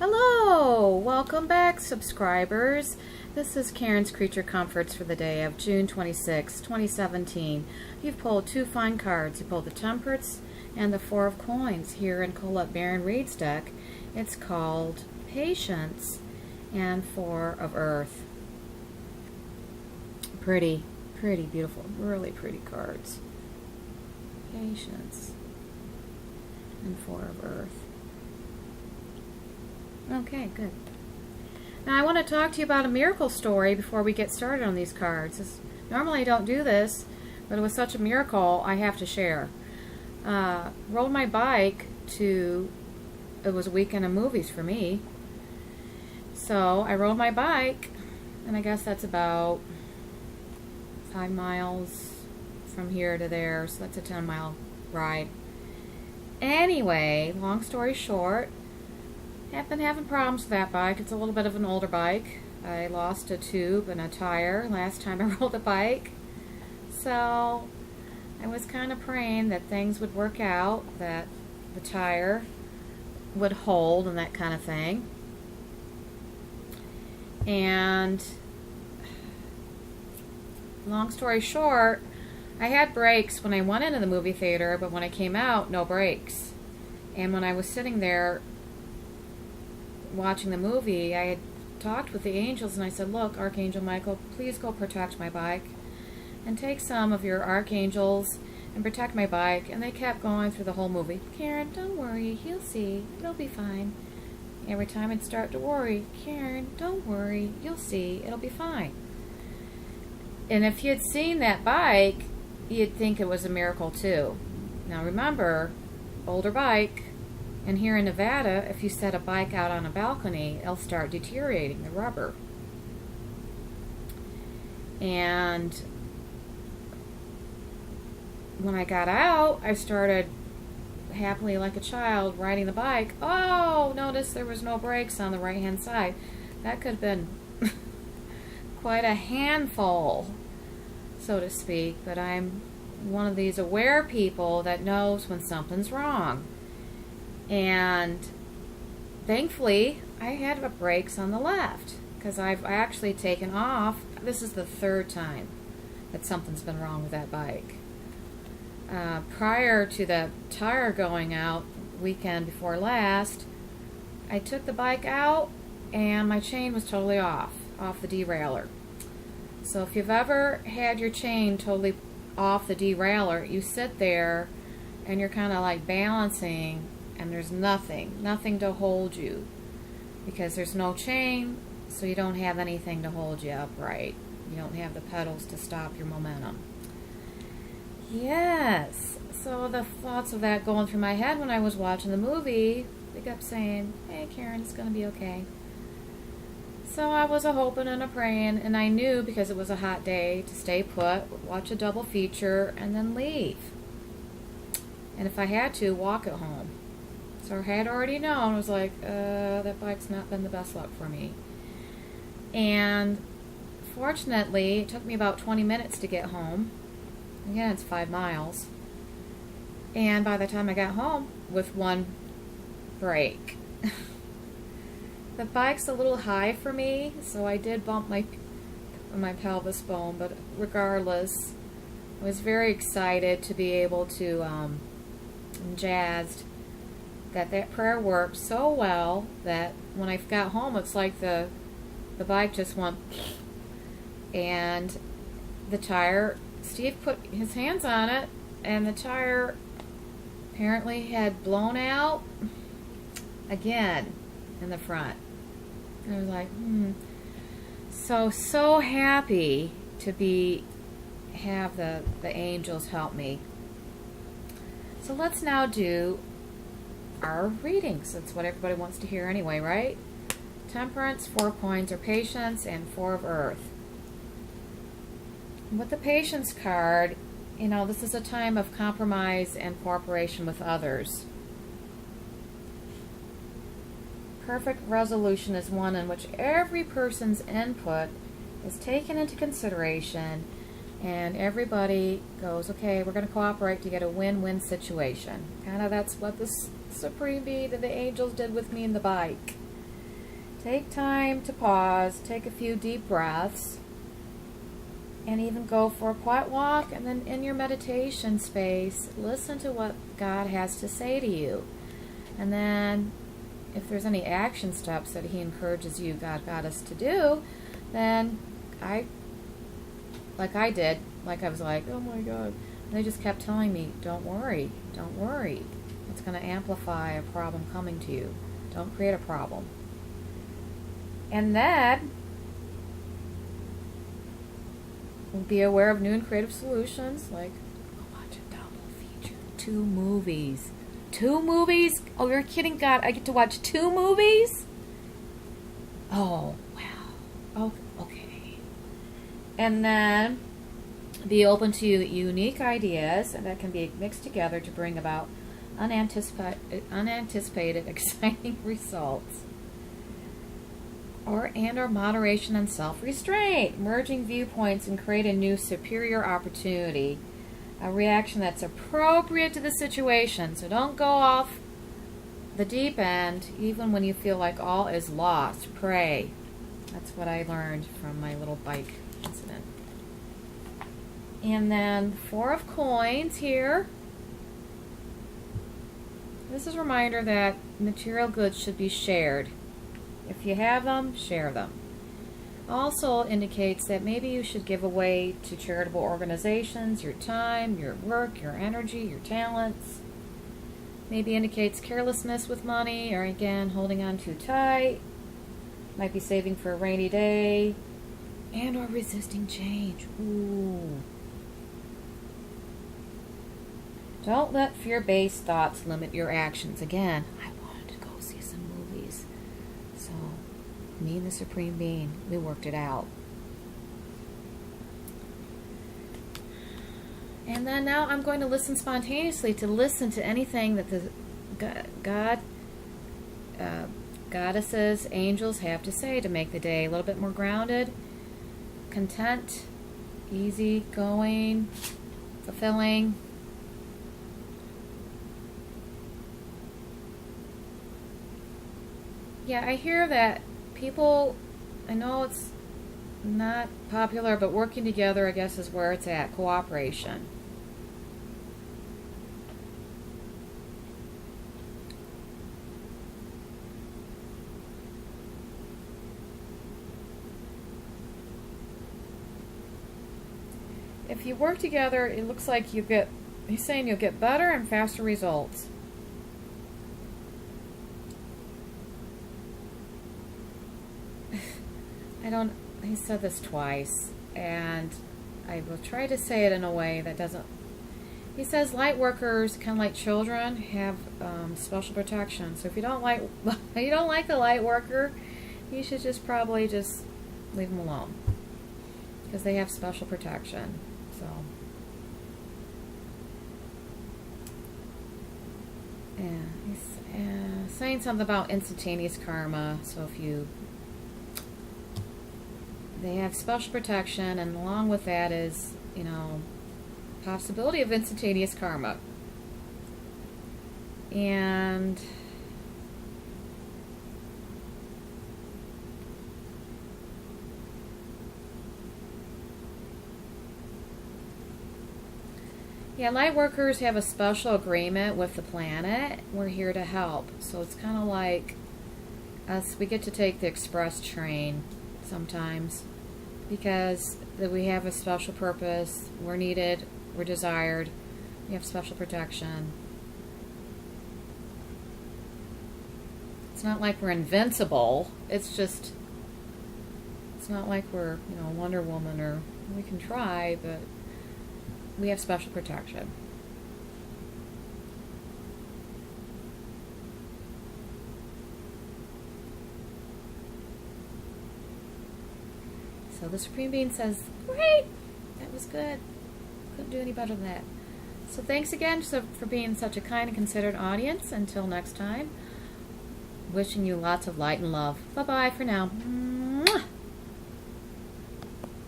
Hello! Welcome back, subscribers. This is Karen's Creature Comforts for the day of June 26, 2017. You've pulled two fine cards. You pulled the Temperance and the Four of Coins here in Colette Baron Reid's deck. It's called Patience and Four of Earth. Pretty, beautiful, really pretty cards. Patience and Four of Earth. Okay, good. Now I want to talk to you about a miracle story before we get started on these cards. Normally I don't do this, but it was such a miracle I have to share. Rode my bike to, it was a weekend of movies for me. So I rode my bike, and I guess that's about 5 miles from here to there, so that's a 10-mile ride. Anyway, long story short, I've been having problems with that bike. It's a little bit of an older bike. I lost a tube and a tire last time I rode the bike. So I was kind of praying that things would work out, that the tire would hold and that kind of thing. And long story short, I had brakes when I went into the movie theater, but when I came out, no brakes. And when I was sitting there watching the movie, I had talked with the angels and I said, look, Archangel Michael, please go protect my bike and take some of your archangels and protect my bike. And they kept going through the whole movie. Karen, don't worry, you'll see, it'll be fine. Every time I'd start to worry, Karen, don't worry, you'll see, it'll be fine. And if you'd seen that bike, you'd think it was a miracle too. Now remember, older bike. And here in Nevada, if you set a bike out on a balcony, it'll start deteriorating, the rubber. And when I got out, I started happily like a child riding the bike. Oh, notice there was no brakes on the right-hand side. That could have been quite a handful, so to speak. But I'm one of these aware people that knows when something's wrong. And thankfully, I had brakes on the left because I've actually taken off. This is the third time that something's been wrong with that bike. Prior to the tire going out weekend before last, I took the bike out and my chain was totally off the derailleur. So if you've ever had your chain totally off the derailleur, you sit there and you're kind of like balancing, and there's nothing to hold you because there's no chain, so you don't have anything to hold you upright. You don't have the pedals to stop your momentum. Yes, so the thoughts of that going through my head when I was watching the movie, they kept saying, hey Karen, it's going to be okay. So I was a hoping and a praying, and I knew because it was a hot day to stay put, watch a double feature, and then leave. And if I had to, walk it home. So I had already known, I was like, that bike's not been the best luck for me. And fortunately, it took me about 20 minutes to get home. Again, it's 5 miles. And by the time I got home, with one brake. The bike's a little high for me, so I did bump my pelvis bone, but regardless, I was very excited to be able to, I'm jazzed that prayer worked so well that when I got home, it's like the bike just went, and the tire, Steve put his hands on it, and the tire apparently had blown out again in the front. And I was like, So happy to have the angels help me. So let's now do our readings. That's what everybody wants to hear anyway, right? Temperance, 4 coins or patience, and 4 of earth. With the patience card, this is a time of compromise and cooperation with others. Perfect resolution is one in which every person's input is taken into consideration and everybody goes, okay, we're going to cooperate to get a win-win situation. Kind of that's what the Supreme Being and the angels did with me in the bike. Take time to pause, take a few deep breaths, and even go for a quiet walk. And then in your meditation space, listen to what God has to say to you. And then if there's any action steps that He encourages you, God got us to do, then I was like, oh my God. And they just kept telling me, don't worry. It's going to amplify a problem coming to you. Don't create a problem. And then be aware of new and creative solutions, like watch a double feature. 2 movies. 2 movies? Oh, you're kidding, God. I get to watch 2 movies? Oh, wow. Oh, okay. And then be open to unique ideas, and that can be mixed together to bring about unanticipated exciting results. Or moderation and self-restraint, merging viewpoints and create a new superior opportunity, a reaction that's appropriate to the situation. So don't go off the deep end, even when you feel like all is lost. Pray. That's what I learned from my little bike incident. And then 4 of coins here. This is a reminder that material goods should be shared. If you have them, share them. Also indicates that maybe you should give away to charitable organizations your time, your work, your energy, your talents. Maybe indicates carelessness with money, or again, holding on too tight. Might be saving for a rainy day, and or resisting change. Ooh. Don't let fear-based thoughts limit your actions. Again, I wanted to go see some movies. So, me and the Supreme Being, we worked it out. And then now I'm going to listen spontaneously to anything that the goddesses, angels have to say to make the day a little bit more grounded, content, easy going, fulfilling. Yeah, I hear that people, I know it's not popular, but working together, I guess, is where it's at. Cooperation. If you work together, it looks like he's saying you'll get better and faster results. He said this twice, and I will try to say it in a way that doesn't. He says light workers, kind of like children, have special protection. So if you don't like a light worker, you should probably just leave them alone, because they have special protection. So yeah, he's saying something about instantaneous karma. So they have special protection, and along with that is, possibility of instantaneous karma. And yeah, light workers have a special agreement with the planet. We're here to help. So it's kind of like us, we get to take the express train sometimes, because we have a special purpose, we're needed, we're desired, we have special protection. It's not like we're invincible, it's not like we're, Wonder Woman, or we can try, but we have special protection. So the Supreme Being says, great, that was good. Couldn't do any better than that. So thanks again for being such a kind and considerate audience. Until next time, wishing you lots of light and love. Bye-bye for now.